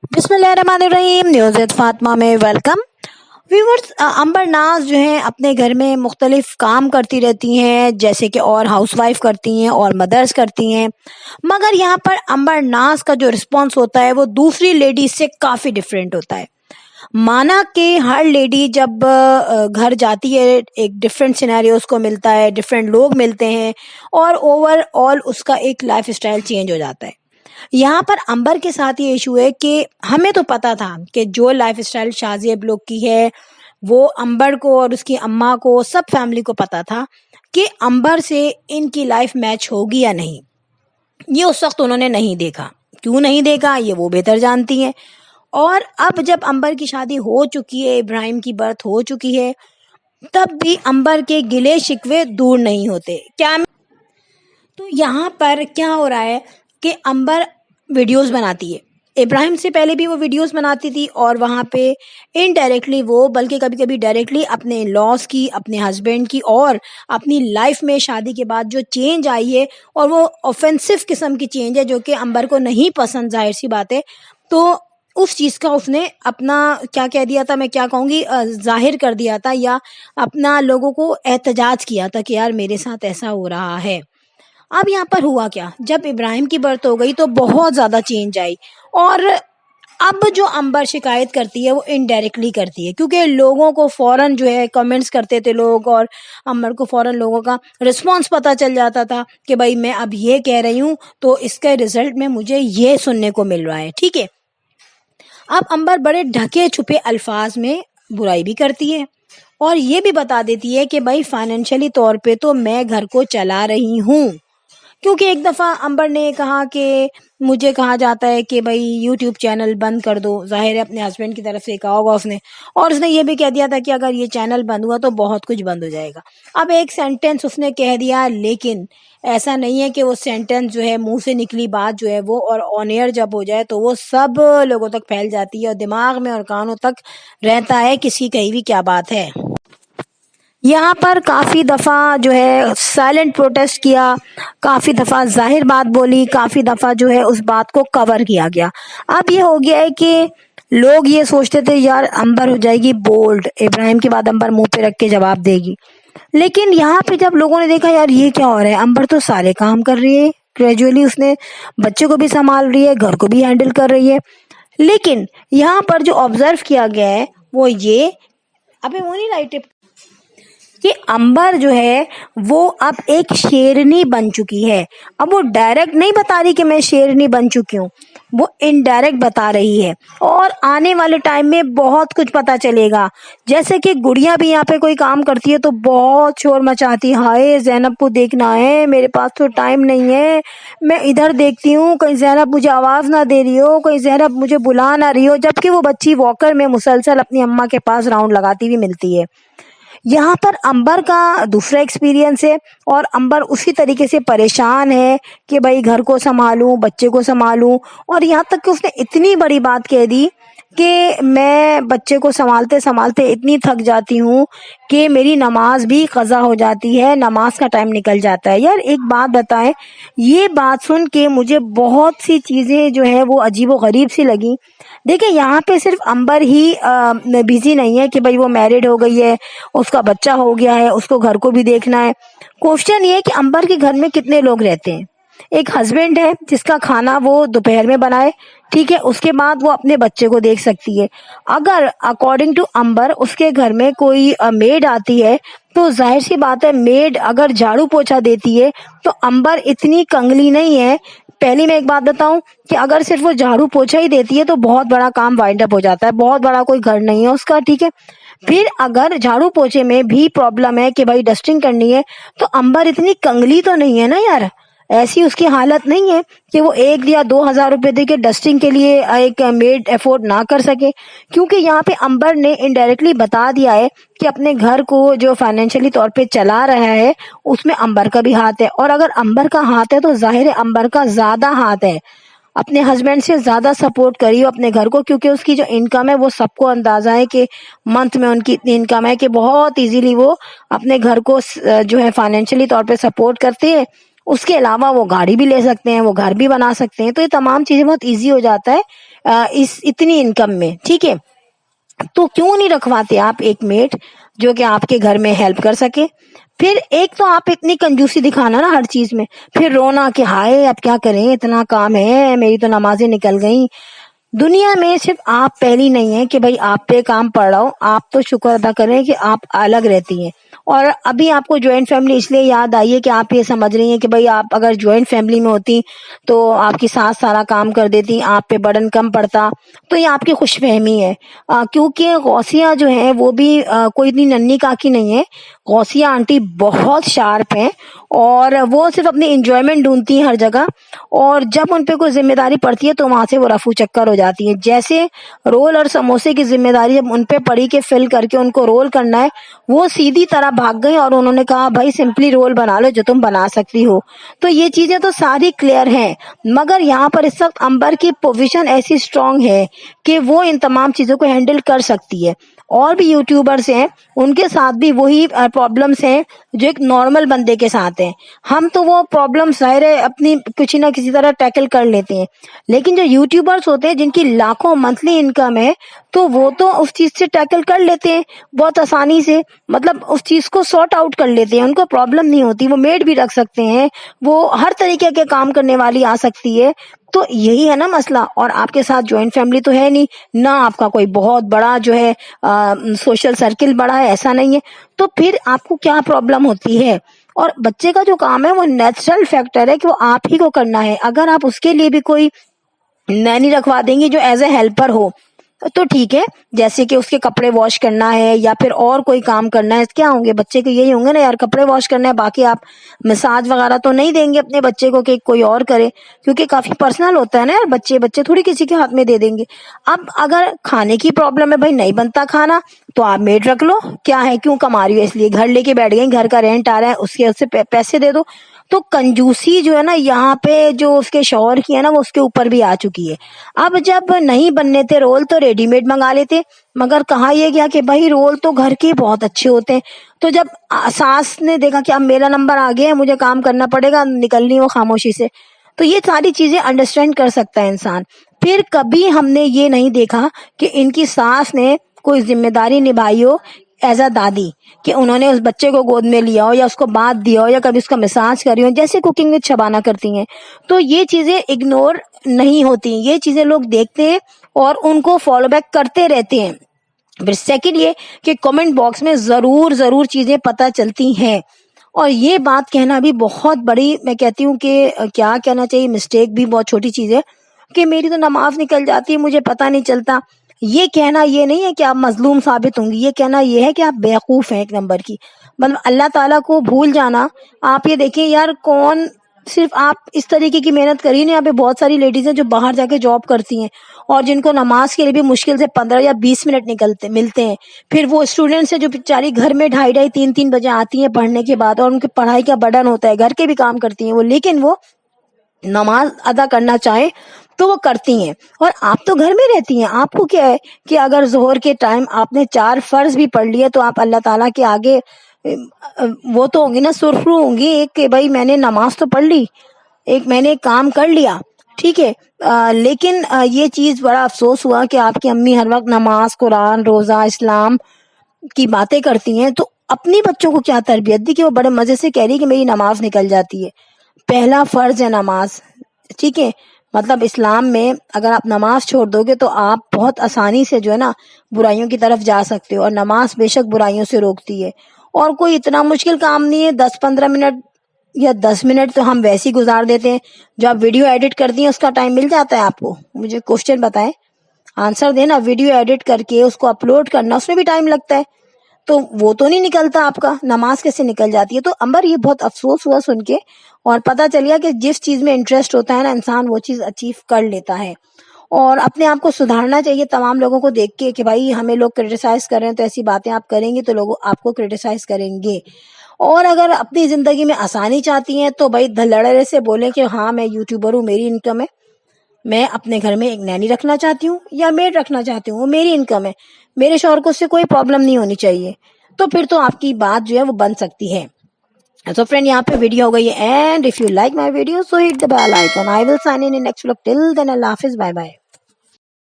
बिस्मिल्लाहिर्रहमानिर्रहीम। News with Fatima में welcome viewers. अंबर नाज जो है अपने घर में मुख्तलिफ काम करती रहती हैं, जैसे कि और हाउसवाइफ करती हैं और मदर्स करती हैं, मगर यहाँ पर अंबर नाज का जो रिस्पॉन्स होता है वो दूसरी लेडीज से काफ़ी डिफरेंट होता है। माना कि हर लेडी जब घर जाती है, एक डिफरेंट सिनेरियोज को मिलता है, डिफरेंट लोग मिलते हैं और ओवरऑल उसका एक लाइफ स्टाइल चेंज हो जाता है। यहाँ पर अंबर के साथ ये इशू है कि हमें तो पता था कि जो लाइफ स्टाइल शाज़िब लोग की है वो अंबर को और उसकी अम्मा को, सब फैमिली को पता था कि अंबर से इनकी लाइफ मैच होगी या नहीं। ये उस वक्त उन्होंने नहीं देखा। क्यों नहीं देखा ये वो बेहतर जानती हैं। और अब जब अंबर की शादी हो चुकी है, इब्राहिम की बर्थ हो चुकी है, तब भी अंबर के गिले शिकवे दूर नहीं होते। तो यहाँ पर क्या हो रहा है कि अंबर वीडियोस बनाती है। इब्राहिम से पहले भी वो वीडियोस बनाती थी और वहाँ पे इनडायरेक्टली वो, बल्कि कभी कभी डायरेक्टली अपने लॉस की, अपने हस्बैंड की और अपनी लाइफ में शादी के बाद जो चेंज आई है, और वो ऑफेंसिव किस्म की चेंज है जो कि अंबर को नहीं पसंद, जाहिर सी बात है। तो उस चीज़ का उसने अपना क्या कह दिया था, मैं क्या कहूँगी, जाहिर कर दिया था, या अपना लोगों को एहतजाज किया था कि यार मेरे साथ ऐसा हो रहा है। अब यहाँ पर हुआ क्या, जब इब्राहिम की बर्थ हो गई तो बहुत ज़्यादा चेंज आई। और अब जो अंबर शिकायत करती है वो इनडायरेक्टली करती है, क्योंकि लोगों को फ़ौरन जो है कमेंट्स करते थे लोग, और अंबर को फ़ौरन लोगों का रिस्पांस पता चल जाता था कि भाई मैं अब ये कह रही हूँ तो इसके रिजल्ट में मुझे ये सुनने को मिल रहा है। ठीक है, अब अंबर बड़े ढके छुपे अल्फाज में बुराई भी करती है और ये भी बता देती है कि भाई फाइनेंशियली तौर पे तो मैं घर को चला रही हूँ। क्योंकि एक दफ़ा अंबर ने कहा कि मुझे कहा जाता है कि भाई यूट्यूब चैनल बंद कर दो, ज़ाहिर है अपने हस्बैंड की तरफ से कहा होगा उसने, और उसने ये भी कह दिया था कि अगर ये चैनल बंद हुआ तो बहुत कुछ बंद हो जाएगा। अब एक सेंटेंस उसने कह दिया, लेकिन ऐसा नहीं है कि वो सेंटेंस जो है, मुंह से निकली बात जो है वो, और ऑन एयर जब हो जाए तो वो सब लोगों तक फैल जाती है और दिमाग में और कानों तक रहता है किसकी कही हुई क्या बात है। यहाँ पर काफ़ी दफ़ा जो है साइलेंट प्रोटेस्ट किया, काफ़ी दफ़ा जाहिर बात बोली, काफ़ी दफ़ा जो है उस बात को कवर किया गया। अब ये हो गया है कि लोग ये सोचते थे यार अंबर हो जाएगी बोल्ड, इब्राहिम के बाद अंबर मुंह पे रख के जवाब देगी। लेकिन यहाँ पे जब लोगों ने देखा यार ये क्या हो रहा है, अंबर तो सारे काम कर रही है, ग्रेजुअली उसने बच्चे को भी संभाल रही है, घर को भी हैंडल कर रही है। लेकिन यहाँ पर जो ऑब्जर्व किया गया है वो ये, अबे वो नहीं लाइट, कि अंबर जो है वो अब एक शेरनी बन चुकी है। अब वो डायरेक्ट नहीं बता रही कि मैं शेरनी बन चुकी हूँ, वो इनडायरेक्ट बता रही है। और आने वाले टाइम में बहुत कुछ पता चलेगा। जैसे कि गुड़िया भी यहाँ पे कोई काम करती है तो बहुत शोर मचाती है, हाय ज़ैनब को देखना है, मेरे पास तो टाइम नहीं है, मैं इधर देखती हूँ कहीं ज़ैनब मुझे आवाज़ ना दे रही हो, कहीं ज़ैनब मुझे बुला ना रही हो, जबकि वो बच्ची वॉकर में मुसलसल अपनी अम्मा के पास राउंड लगाती हुई मिलती है। यहाँ पर अंबर का दूसरा एक्सपीरियंस है और अंबर उसी तरीके से परेशान है कि भाई घर को संभालूं, बच्चे को संभालूं, और यहाँ तक कि उसने इतनी बड़ी बात कह दी कि मैं बच्चे को संभालते संभालते इतनी थक जाती हूँ कि मेरी नमाज भी क़ज़ा हो जाती है, नमाज का टाइम निकल जाता है। यार एक बात बताएं, ये बात सुन के मुझे बहुत सी चीज़ें जो है वो अजीब व गरीब सी लगी। देखिए यहाँ पे सिर्फ अंबर ही बिजी नहीं है कि भाई वो मैरिड हो गई है, उसका बच्चा हो गया है, उसको घर को भी देखना है। क्वेश्चन ये है कि अंबर के घर में कितने लोग रहते हैं। एक हस्बैंड है जिसका खाना वो दोपहर में बनाए, ठीक है, उसके बाद वो अपने बच्चे को देख सकती है। अगर अकॉर्डिंग टू अंबर उसके घर में कोई मेड आती है तो जाहिर सी बात है, मेड अगर झाड़ू पोछा देती है तो अंबर इतनी कंगली नहीं है। पहली मैं एक बात बताऊं कि अगर सिर्फ वो झाड़ू पोछा ही देती है तो बहुत बड़ा काम वाइंड अप हो जाता है, बहुत बड़ा कोई घर नहीं है उसका, ठीक है। फिर अगर झाड़ू पोछे में भी प्रॉब्लम है कि भाई डस्टिंग करनी है, तो अंबर इतनी कंगली तो नहीं है ना यार, ऐसी उसकी हालत नहीं है कि वो 1 या 2 हज़ार रुपए दे के डस्टिंग के लिए एक मेड अफोर्ड ना कर सके। क्योंकि यहाँ पे अंबर ने इनडायरेक्टली बता दिया है कि अपने घर को जो फाइनेंशियली तौर पे चला रहा है उसमें अंबर का भी हाथ है, और अगर अंबर का हाथ है तो जाहिर है अंबर का ज्यादा हाथ है। अपने हस्बैंड से ज्यादा सपोर्ट करी हो अपने घर को, क्योंकि उसकी जो इनकम है वो सबको अंदाजा है कि मंथ में उनकी इतनी इनकम है कि बहुत इजीली वो अपने घर को जो है फाइनेंशियली तौर पे सपोर्ट करते हैं। उसके अलावा वो गाड़ी भी ले सकते हैं, वो घर भी बना सकते हैं, तो ये तमाम चीजें बहुत इजी हो जाता है इस इतनी इनकम में, ठीक है, तो क्यों नहीं रखवाते आप एक मेड जो कि आपके घर में हेल्प कर सके। फिर एक तो आप इतनी कंजूसी दिखाना ना हर चीज में, फिर रोना कि हाय अब क्या करें, इतना काम है, मेरी तो नमाजें निकल गई। दुनिया में सिर्फ आप पहली नहीं है कि भाई आप पे काम पड़ रहा हो, आप तो शुक्र अदा करें कि आप अलग रहती हैं। और अभी आपको ज्वाइंट फैमिली इसलिए याद आई है कि आप ये समझ रही हैं कि भाई आप अगर ज्वाइंट फैमिली में होती तो आपकी सास सारा काम कर देती, आप पे बर्डन कम पड़ता। तो ये आपकी खुशफहमी है। क्योंकि गौसिया जो है वो भी कोई इतनी नन्ही काकी नहीं है। गौसिया आंटी बहुत शार्प हैं और वो सिर्फ अपनी इंजॉयमेंट ढूंढती हैं हर जगह, और जब उन पे कोई जिम्मेदारी पड़ती है तो वहां से वो रफू चक्कर हो जाती है। जैसे रोल और समोसे की जिम्मेदारी जब उन पे पड़ी कि फिल करके उनको रोल करना है, वो सीधी तरह भाग गई और उन्होंने कहा भाई सिंपली रोल बना लो जो तुम बना सकती हो। तो ये चीजें तो सारी क्लियर हैं, मगर यहाँ पर इस वक्त अंबर की पोजीशन ऐसी स्ट्रांग है कि वो इन तमाम चीजों को हैंडल कर सकती है। और भी यूट्यूबर्स हैं, उनके साथ भी वही प्रॉब्लम्स हैं जो एक नॉर्मल बंदे के साथ हैं। हम तो वो प्रॉब्लम ज़ाहिर है अपनी किसी ना किसी तरह टैकल कर लेते हैं, लेकिन जो यूट्यूबर्स होते हैं जिनकी लाखों मंथली इनकम है, तो वो तो उस चीज से टैकल कर लेते हैं बहुत आसानी से, मतलब उस चीज को सॉर्ट आउट कर लेते हैं, उनको प्रॉब्लम नहीं होती, वो मेड भी रख सकते हैं, वो हर तरीके के काम करने वाली आ सकती है। तो यही है ना मसला। और आपके साथ ज्वाइंट फैमिली तो है नहीं ना, आपका कोई बहुत बड़ा जो है सोशल सर्किल बड़ा है, ऐसा नहीं है, तो फिर आपको क्या प्रॉब्लम होती है। और बच्चे का जो काम है वो नेचुरल फैक्टर है कि वो आप ही को करना है। अगर आप उसके लिए भी कोई नैनी रखवा देंगी जो एज ए हेल्पर हो तो ठीक है, जैसे कि उसके कपड़े वॉश करना है या फिर और कोई काम करना है, क्या होंगे बच्चे के यही होंगे ना यार, कपड़े वॉश करना है, बाकी आप मसाज वगैरह तो नहीं देंगे अपने बच्चे को कि कोई और करे, क्योंकि काफी पर्सनल होता है ना यार, बच्चे बच्चे थोड़ी किसी के हाथ में दे देंगे। अब अगर खाने की प्रॉब्लम है, भाई नहीं बनता खाना, तो आप मेड रख लो, क्या है, क्यों कमा रही हो, इसलिए घर लेके बैठ गई, घर का रेंट आ रहा है, उससे पैसे दे दो। तो कंजूसी जो है ना यहाँ पे जो उसके शौहर की है ना वो उसके ऊपर भी आ चुकी है। अब जब नहीं बनने थे रोल तो रेडीमेड मंगा लेते, मगर कहा यह गया कि भाई रोल तो घर के बहुत अच्छे होते हैं। तो जब सास ने देखा कि अब मेरा नंबर आ गया है, मुझे काम करना पड़ेगा, निकलनी हो खामोशी से, तो ये सारी चीजें अंडरस्टैंड कर सकता है इंसान। फिर कभी हमने ये नहीं देखा कि इनकी सास ने कोई जिम्मेदारी निभाई हो एज अ दादी, कि उन्होंने उस बच्चे को गोद में लिया हो या उसको बात दिया हो या कभी उसका मसाज करी हो जैसे कुकिंग विद शबाना करती हैं। तो ये चीजें इग्नोर नहीं होती, ये चीजें लोग देखते हैं और उनको फॉलो बैक करते रहते हैं। फिर सेकंड ये कि कमेंट बॉक्स में जरूर जरूर चीजें पता चलती हैं, और ये बात कहना भी बहुत बड़ी, मैं कहती हूँ कि क्या कहना चाहिए, मिस्टेक भी बहुत छोटी चीज है कि मेरी तो नमाज निकल जाती है मुझे पता नहीं चलता। ये कहना ये नहीं है कि आप मजलूम साबित होंगी, ये कहना ये है कि आप बेवकूफ हैं एक नंबर की। मतलब अल्लाह ताला को भूल जाना। आप ये देखिए यार, कौन, सिर्फ आप इस तरीके की मेहनत करिए ना, यहाँ पे बहुत सारी लेडीज हैं जो बाहर जाके जॉब करती हैं और जिनको नमाज के लिए भी मुश्किल से 15 या 20 मिनट निकलते मिलते हैं। फिर वो स्टूडेंट्स है जो बेचारी घर में 2:30 3 बजे आती हैं पढ़ने के बाद, और उनकी पढ़ाई का बर्डन होता है, घर के भी काम करती हैं वो, लेकिन वो नमाज अदा करना चाहे तो वो करती हैं। और आप तो घर में रहती हैं, आपको क्या है कि अगर जोहर के टाइम आपने 4 फर्ज भी पढ़ लिए तो आप अल्लाह ताला के आगे वो तो होंगी ना, सुरखरू होंगी एक कि भाई मैंने नमाज तो पढ़ ली, एक मैंने काम कर लिया, ठीक है। लेकिन ये चीज बड़ा अफसोस हुआ कि आपकी अम्मी हर वक्त नमाज, कुरान, रोजा, इस्लाम की बातें करती हैं, तो अपनी बच्चों को क्या तरबियत दी कि वो बड़े मजे से कह रही है कि मेरी नमाज निकल जाती है। पहला फर्ज है नमाज, ठीक है। मतलब इस्लाम में अगर आप नमाज छोड़ दोगे तो आप बहुत आसानी से जो है ना बुराइयों की तरफ जा सकते हो, और नमाज बेशक बुराइयों से रोकती है। और कोई इतना मुश्किल काम नहीं है, 10-15 मिनट या 10 मिनट तो हम वैसे ही गुजार देते हैं। जो आप वीडियो एडिट करती हैं उसका टाइम मिल जाता है आपको, मुझे क्वेश्चन बताएं, आंसर देना। वीडियो एडिट करके उसको अपलोड करना, उसमें भी टाइम लगता है, तो वो तो नहीं निकलता आपका, नमाज कैसे निकल जाती है। तो अंबर ये बहुत अफसोस हुआ सुन के, और पता चल गया कि जिस चीज में इंटरेस्ट होता है ना इंसान वो चीज अचीव कर लेता है। और अपने आप को सुधारना चाहिए तमाम लोगों को देख के कि भाई हमें लोग क्रिटिसाइज कर रहे हैं तो ऐसी बातें आप करेंगे तो लोग आपको क्रिटिसाइज करेंगे। और अगर अपनी जिंदगी में आसानी चाहती हैं तो भाई धड़ल्ले से बोलें कि हाँ मैं यूट्यूबर हूँ, मेरी इनकम है, मैं अपने घर में एक नैनी रखना चाहती हूँ या मेड रखना चाहती हूँ, वो मेरी इनकम है, मेरे शौहर को उससे कोई प्रॉब्लम नहीं होनी चाहिए, तो फिर तो आपकी बात जो है वो बन सकती है। So friend, यहाँ पे वीडियो हो गई है, and if you like my video so hit the bell icon. I will sign in next vlog, till then Allah हाफिज, बाय बाय।